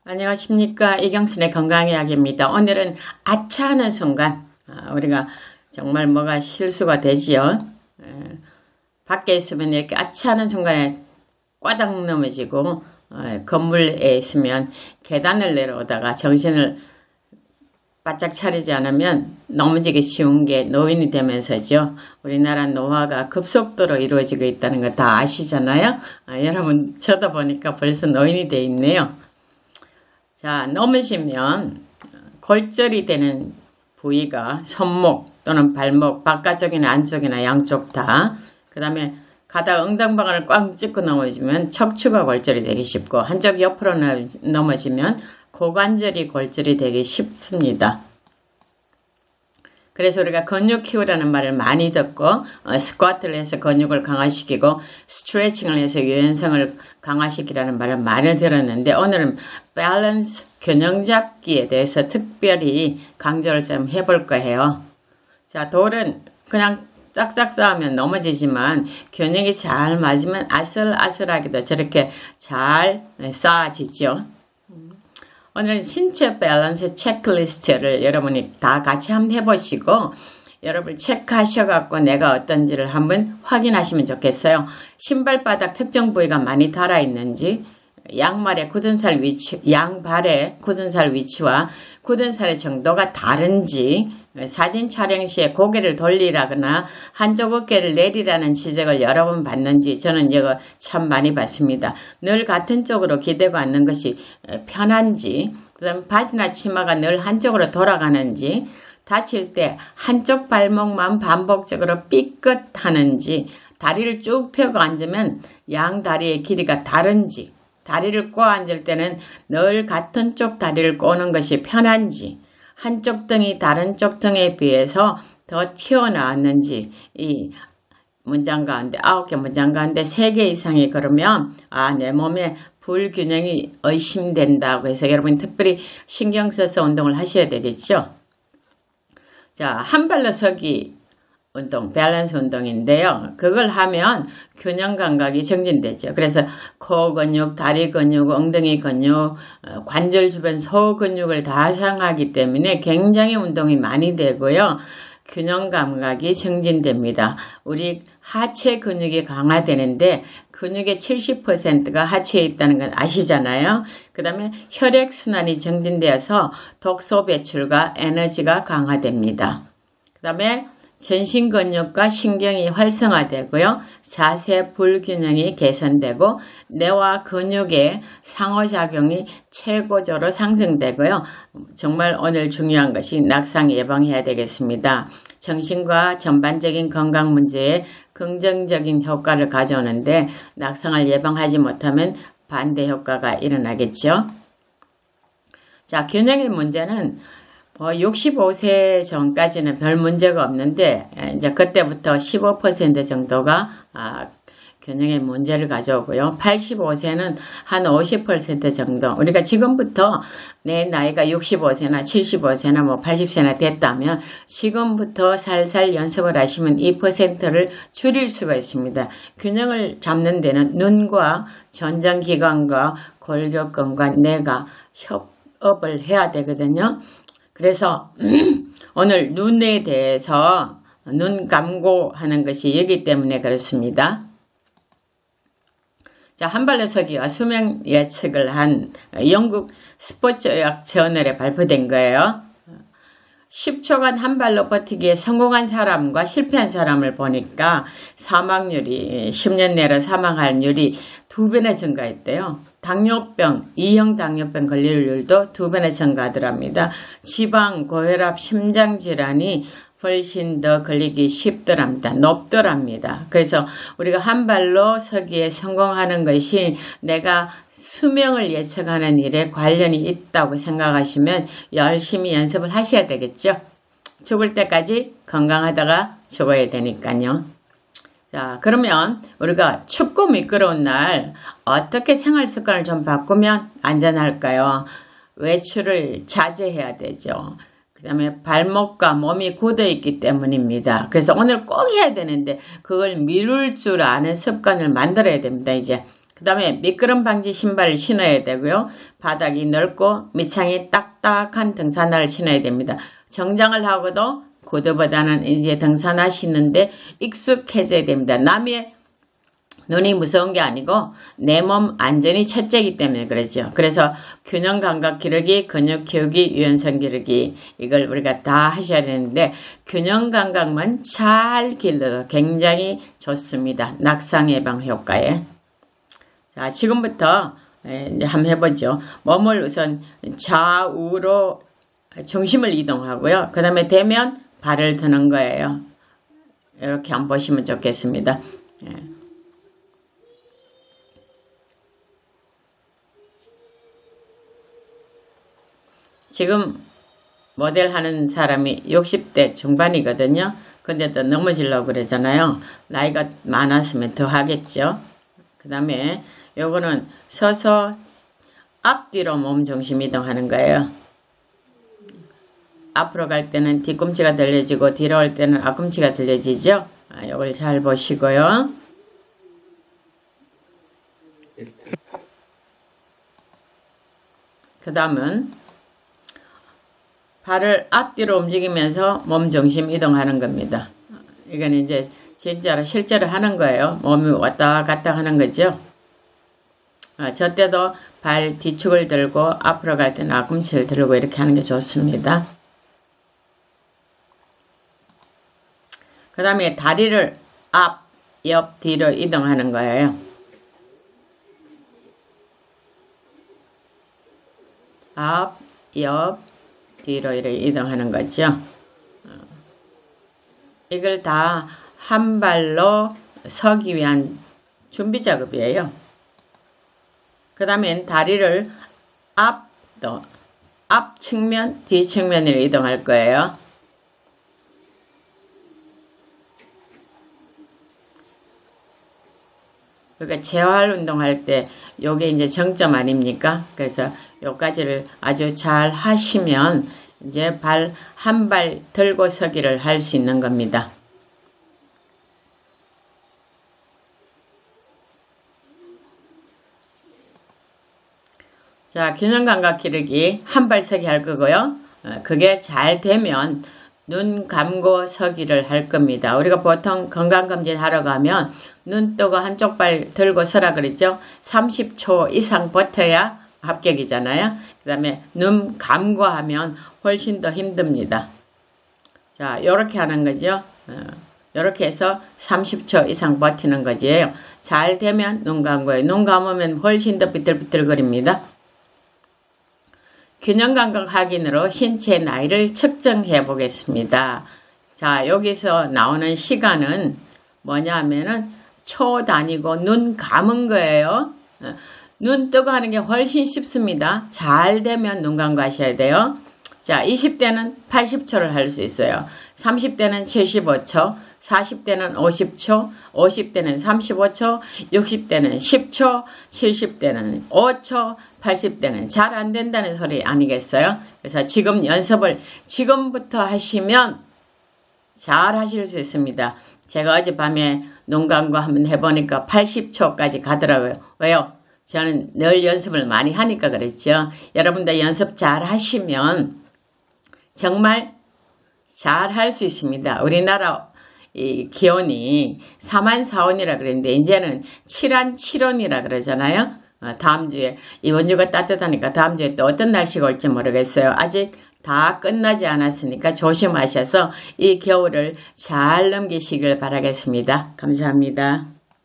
안녕하십니까. 이경순의 건강이야기입니다. 오늘은 아차하는 순간 우리가 정말 뭐가 실수가 되지요. 밖에 있으면 이렇게 아차하는 순간에 꽈당 넘어지고 건물에 있으면 계단을 내려오다가 정신을 바짝 차리지 않으면 넘어지기 쉬운 게 노인이 되면서죠. 우리나라 노화가 급속도로 이루어지고 있다는 거 다 아시잖아요. 여러분 쳐다보니까 벌써 노인이 돼 있네요. 자, 넘어지면 골절이 되는 부위가 손목 또는 발목, 바깥쪽이나 안쪽이나 양쪽 다. 그 다음에 가다가 엉덩방아를 꽉 찢고 넘어지면 척추가 골절이 되기 쉽고, 한쪽 옆으로 넘어지면 고관절이 골절이 되기 쉽습니다. 그래서 우리가 근육 키우라는 말을 많이 듣고 스쿼트를 해서 근육을 강화시키고 스트레칭을 해서 유연성을 강화시키라는 말을 많이 들었는데, 오늘은 밸런스, 균형 잡기에 대해서 특별히 강조를 좀 해볼 거예요. 자, 돌은 그냥 싹싹 쌓으면 넘어지지만 균형이 잘 맞으면 아슬아슬하게도 저렇게 잘 쌓아지죠. 오늘은 신체 밸런스 체크리스트를 여러분이 다 같이 한번 해보시고 여러분 체크하셔갖고 내가 어떤지를 한번 확인하시면 좋겠어요. 신발바닥 특정 부위가 많이 닳아있는지, 양말의 굳은 살 위치, 양발의 굳은 살 위치와 굳은 살의 정도가 다른지, 사진 촬영 시에 고개를 돌리라거나 한쪽 어깨를 내리라는 지적을 여러 번 받는지, 저는 이거 참 많이 받습니다. 늘 같은 쪽으로 기대고 앉는 것이 편한지, 그다음 바지나 치마가 늘 한쪽으로 돌아가는지, 다칠 때 한쪽 발목만 반복적으로 삐끗하는지, 다리를 쭉 펴고 앉으면 양 다리의 길이가 다른지, 다리를 꼬아 앉을 때는 늘 같은 쪽 다리를 꼬는 것이 편한지, 한쪽 등이 다른 쪽 등에 비해서 더 튀어나왔는지, 이 문장 가운데 9개 문장 가운데 3개 이상이 그러면 내 몸에 불균형이 의심된다고 해서 여러분이 특별히 신경 써서 운동을 하셔야 되겠죠. 자, 한 발로 서기 운동, 밸런스 운동인데요. 그걸 하면 균형 감각이 정진되죠. 그래서 코 근육, 다리 근육, 엉덩이 근육, 관절 주변 소 근육을 다 사용하기 때문에 굉장히 운동이 많이 되고요. 균형 감각이 정진됩니다. 우리 하체 근육이 강화되는데 근육의 70%가 하체에 있다는 건 아시잖아요. 그 다음에 혈액순환이 정진되어서 독소 배출과 에너지가 강화됩니다. 그 다음에 전신 근육과 신경이 활성화되고요. 자세 불균형이 개선되고 뇌와 근육의 상호작용이 최고조로 상승되고요. 정말 오늘 중요한 것이 낙상 예방해야 되겠습니다. 정신과 전반적인 건강 문제에 긍정적인 효과를 가져오는데 낙상을 예방하지 못하면 반대 효과가 일어나겠죠. 자, 균형의 문제는 65세 전까지는 별 문제가 없는데 이제 그때부터 15% 정도가 균형의 문제를 가져오고요. 85세는 한 50% 정도. 우리가 지금부터 내 나이가 65세나 75세나 80세나 됐다면 지금부터 살살 연습을 하시면 이 퍼센트를 줄일 수가 있습니다. 균형을 잡는 데는 눈과 전정기관과 골격근과 뇌가 협업을 해야 되거든요. 그래서 오늘 눈에 대해서 눈 감고 하는 것이 여기 때문에 그렇습니다. 자, 한 발로 서기와 수명 예측을 한 영국 스포츠의학 저널에 발표된 거예요. 10초간 한 발로 버티기에 성공한 사람과 실패한 사람을 보니까 사망률이 10년 내로 사망할 률이 2배나 증가했대요. 당뇨병, 2형 당뇨병 걸릴 률도 2배나 증가하더랍니다. 지방, 고혈압, 심장질환이 훨씬 더 걸리기 쉽더랍니다. 높더랍니다. 그래서 우리가 한 발로 서기에 성공하는 것이 내가 수명을 예측하는 일에 관련이 있다고 생각하시면 열심히 연습을 하셔야 되겠죠. 죽을 때까지 건강하다가 죽어야 되니까요. 자, 그러면 우리가 춥고 미끄러운 날 어떻게 생활 습관을 좀 바꾸면 안전할까요? 외출을 자제해야 되죠. 그 다음에 발목과 몸이 굳어있기 때문입니다. 그래서 오늘 꼭 해야 되는데 그걸 미룰 줄 아는 습관을 만들어야 됩니다. 이제 그 다음에 미끄럼 방지 신발을 신어야 되고요. 바닥이 넓고 밑창이 딱딱한 등산화를 신어야 됩니다. 정장을 하고도 구두보다는 이제 등산화 신는데 익숙해져야 됩니다. 남의 눈이 무서운 게 아니고 내 몸 안전이 첫째이기 때문에 그러죠. 그래서 균형 감각 기르기, 근육 키우기, 유연성 기르기 이걸 우리가 다 하셔야 되는데 균형 감각만 잘 길러도 굉장히 좋습니다. 낙상 예방 효과에. 자, 지금부터 이제 한번 해보죠. 몸을 우선 좌우로 중심을 이동하고요. 그 다음에 되면 발을 드는 거예요. 이렇게 한번 보시면 좋겠습니다. 지금 모델 하는 사람이 60대 중반이거든요. 근데 또 넘어지려고 그러잖아요. 나이가 많았으면 더 하겠죠. 그 다음에 요거는 서서 앞뒤로 몸 중심 이동하는 거예요. 앞으로 갈 때는 뒤꿈치가 들려지고 뒤로 올 때는 앞꿈치가 들려지죠. 요걸 잘 보시고요. 그 다음은 발을 앞뒤로 움직이면서 몸 중심 이동하는 겁니다. 이건 이제 진짜로 실제로 하는 거예요. 몸이 왔다 갔다 하는 거죠. 저 때도 발 뒤축을 들고 앞으로 갈 때는 앞꿈치를 들고 이렇게 하는 게 좋습니다. 그 다음에 다리를 앞, 옆, 뒤로 이동하는 거예요. 앞, 옆, 뒤로 이렇게 이동하는 거죠. 이걸 다 한 발로 서기 위한 준비 작업이에요. 그 다음엔 다리를 앞 측면, 뒤 측면으로 이동할 거예요. 그러니까 재활 운동할 때 요게 이제 정점 아닙니까? 그래서 요까지를 아주 잘 하시면 이제 발 한 발 들고 서기를 할 수 있는 겁니다. 자, 균형 감각 기르기 한 발 서기 할 거고요. 그게 잘 되면 눈 감고 서기를 할 겁니다. 우리가 보통 건강검진 하러 가면 눈 뜨고 한쪽 발 들고 서라 그랬죠. 30초 이상 버텨야 합격이잖아요. 그 다음에 눈 감고 하면 훨씬 더 힘듭니다. 자, 요렇게 하는 거죠. 요렇게 해서 30초 이상 버티는 거지. 잘 되면 눈 감고요. 눈 감으면 훨씬 더 비틀비틀거립니다. 균형 감각 확인으로 신체 나이를 측정해 보겠습니다. 자, 여기서 나오는 시간은 뭐냐 하면은 초 단위고 눈 감은 거예요. 눈 뜨고 하는 게 훨씬 쉽습니다. 잘 되면 눈 감고 하셔야 돼요. 자, 20대는 80초를 할 수 있어요. 30대는 75초, 40대는 50초, 50대는 35초, 60대는 10초, 70대는 5초, 80대는 잘 안 된다는 소리 아니겠어요? 그래서 지금 연습을 지금부터 하시면 잘 하실 수 있습니다. 제가 어젯밤에 눈 감고 한번 해보니까 80초까지 가더라고요. 왜요? 저는 늘 연습을 많이 하니까 그랬죠. 여러분들 연습 잘 하시면 정말 잘 할 수 있습니다. 우리나라 이 기온이 4만4온이라 그랬는데 이제는 7한7온이라 그러잖아요. 다음 주에 이번 주가 따뜻하니까 다음 주에 또 어떤 날씨가 올지 모르겠어요. 아직 다 끝나지 않았으니까 조심하셔서 이 겨울을 잘 넘기시길 바라겠습니다. 감사합니다.